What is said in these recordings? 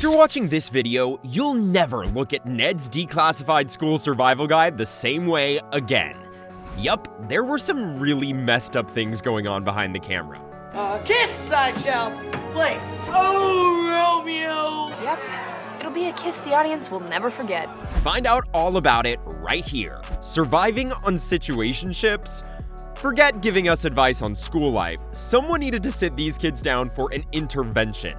After watching this video, you'll never look at Ned's Declassified School Survival Guide the same way again. Yup, there were some really messed up things going on behind the camera. Kiss I shall place. Oh, Romeo! Yep, it'll be a kiss the audience will never forget. Find out all about it right here. Surviving on situationships? Forget giving us advice on school life. Someone needed to sit these kids down for an intervention.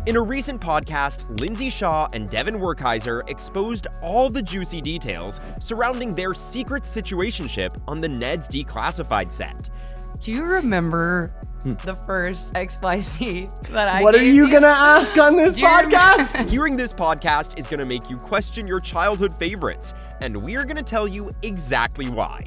In a recent podcast, Lindsey and Devon Werkheiser exposed all the juicy details surrounding their secret situationship on the Ned's Declassified set. Do you remember the first XYZ that I What are gave you gonna ask on this podcast? Hearing this podcast is gonna make you question your childhood favorites, and we're gonna tell you exactly why.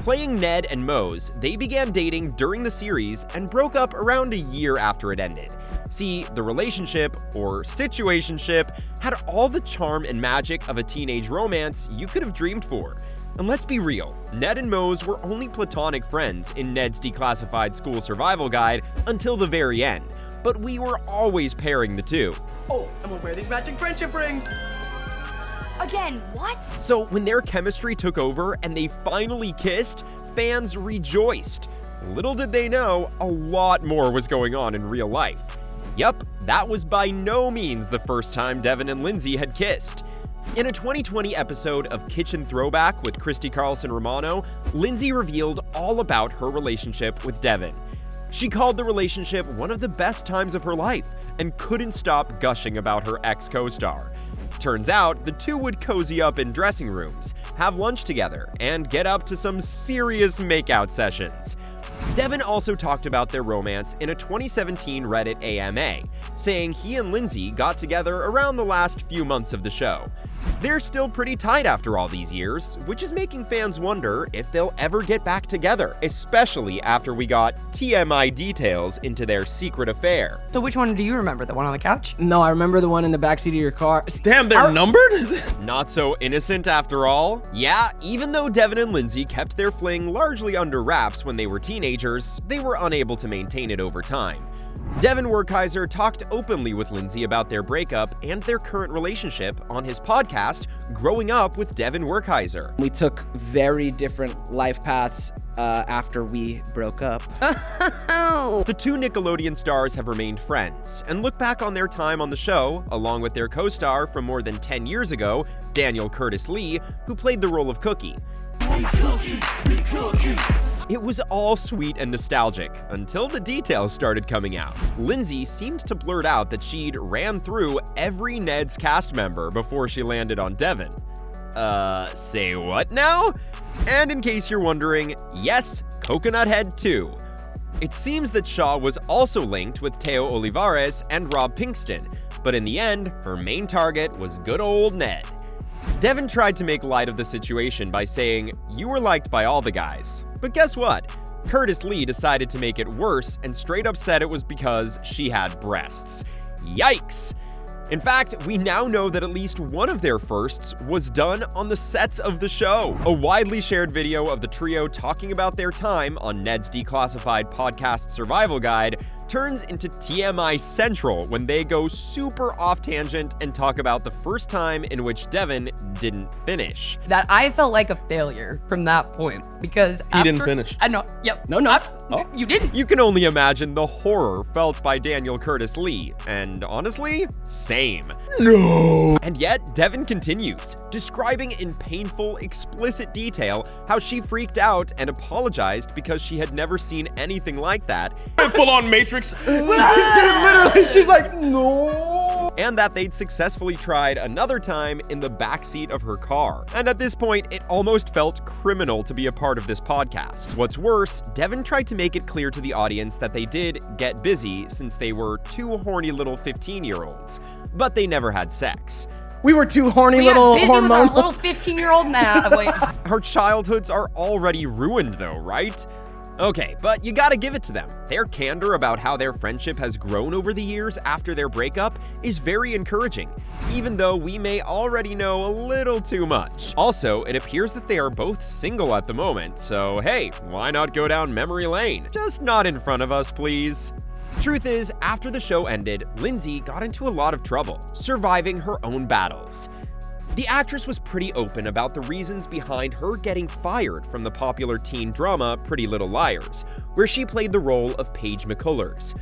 Playing Ned and Mose, they began dating during the series and broke up around a year after it ended. See, the relationship, or situationship, had all the charm and magic of a teenage romance you could have dreamed for. And let's be real, Ned and Mose were only platonic friends in Ned's Declassified School Survival Guide until the very end, but we were always pairing the two. Oh, I'm gonna wear these matching friendship rings. Again, what? So when their chemistry took over and they finally kissed, fans rejoiced. Little did they know, a lot more was going on in real life. Yup, that was by no means the first time Devon and Lindsey had kissed. In a 2020 episode of Kitchen Throwback with Christy Carlson Romano, Lindsey revealed all about her relationship with Devon. She called the relationship one of the best times of her life and couldn't stop gushing about her ex-co-star. Turns out, the two would cozy up in dressing rooms, have lunch together, and get up to some serious makeout sessions. Devon also talked about their romance in a 2017 Reddit AMA, saying he and Lindsey got together around the last few months of the show. They're still pretty tight after all these years, which is making fans wonder if they'll ever get back together, especially after we got TMI details into their secret affair. So which one do you remember? The one on the couch? No, I remember the one in the backseat of your car. Damn, they're numbered? Not so innocent after all? Yeah, even though Devon and Lindsey kept their fling largely under wraps when they were teenagers, they were unable to maintain it over time. Devon Werkheiser talked openly with Lindsey about their breakup and their current relationship on his podcast, Growing Up with Devon Werkheiser. We took very different life paths after we broke up. The two Nickelodeon stars have remained friends and look back on their time on the show, along with their co-star from more than 10 years ago, Daniel Curtis Lee, who played the role of Cookie. It was all sweet and nostalgic, until the details started coming out. Lindsey seemed to blurt out that she'd ran through every Ned's cast member before she landed on Devon. Say what now? And in case you're wondering, yes, Coconut Head too. It seems that Shaw was also linked with Teo Olivares and Rob Pinkston, but in the end, her main target was good old Ned. Devon tried to make light of the situation by saying, "You were liked by all the guys." But guess what? Curtis Lee decided to make it worse and straight up said it was because she had breasts. Yikes! In fact, we now know that at least one of their firsts was done on the sets of the show. A widely shared video of the trio talking about their time on Ned's Declassified Podcast Survival Guide turns into TMI Central when they go super off tangent and talk about the first time in which Devon didn't finish. That I felt like a failure from that point because He didn't finish. I know. Yep. No. You didn't. You can only imagine the horror felt by Daniel Curtis Lee, and honestly, same. No. And yet, Devon continues, describing in painful, explicit detail how she freaked out and apologized because she had never seen anything like that, Full on Matrix. Literally, she's like, no. and that they'd successfully tried another time in the backseat of her car. And at this point, it almost felt criminal to be a part of this podcast. What's worse, Devon tried to make it clear to the audience that they did get busy since they were two horny little 15-year-olds, but they never had sex. We were two horny We little got busy with our hormonal. little 15-year-old now. Wait. Our childhoods are already ruined though, right? Okay, but you gotta give it to them. Their candor about how their friendship has grown over the years after their breakup is very encouraging, even though we may already know a little too much. Also, it appears that they are both single at the moment, so hey, why not go down memory lane? Just not in front of us, please. Truth is, after the show ended, Lindsey got into a lot of trouble, surviving her own battles. The actress was pretty open about the reasons behind her getting fired from the popular teen drama Pretty Little Liars, where she played the role of Paige McCullers.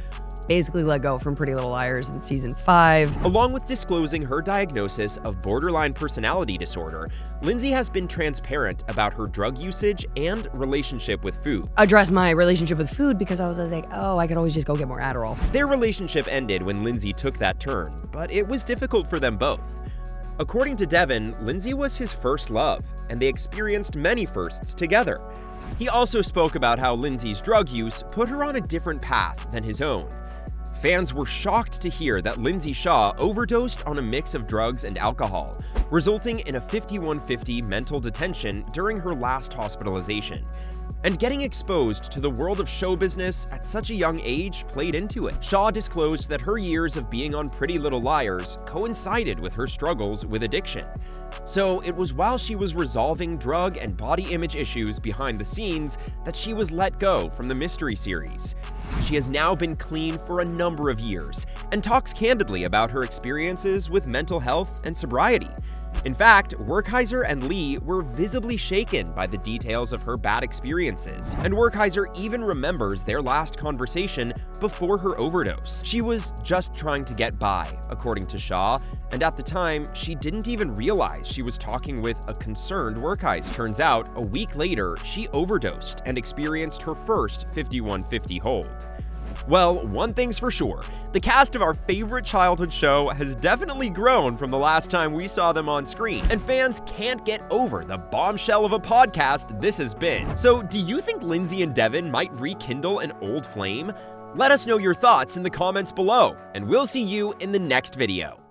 Basically let go from Pretty Little Liars in season 5. Along with disclosing her diagnosis of borderline personality disorder, Lindsey has been transparent about her drug usage and relationship with food. Address my relationship with food because I was like, oh, I could always just go get more Adderall. Their relationship ended when Lindsey took that turn, but it was difficult for them both. According to Devon, Lindsey was his first love, and they experienced many firsts together. He also spoke about how Lindsey's drug use put her on a different path than his own. Fans were shocked to hear that Lindsey Shaw overdosed on a mix of drugs and alcohol, resulting in a 5150 mental detention during her last hospitalization. And getting exposed to the world of show business at such a young age played into it. Shaw disclosed that her years of being on Pretty Little Liars coincided with her struggles with addiction. So it was while she was resolving drug and body image issues behind the scenes that she was let go from the mystery series. She has now been clean for a number of years and talks candidly about her experiences with mental health and sobriety. In fact, Werkheiser and Lee were visibly shaken by the details of her bad experiences, and Werkheiser even remembers their last conversation before her overdose. She was just trying to get by, according to Shaw, and at the time, she didn't even realize she was talking with a concerned Werkheiser. Turns out, a week later, she overdosed and experienced her first 5150 hold. Well, one thing's for sure, the cast of our favorite childhood show has definitely grown from the last time we saw them on screen, and fans can't get over the bombshell of a podcast this has been. So, do you think Lindsey and Devon might rekindle an old flame? Let us know your thoughts in the comments below, and we'll see you in the next video.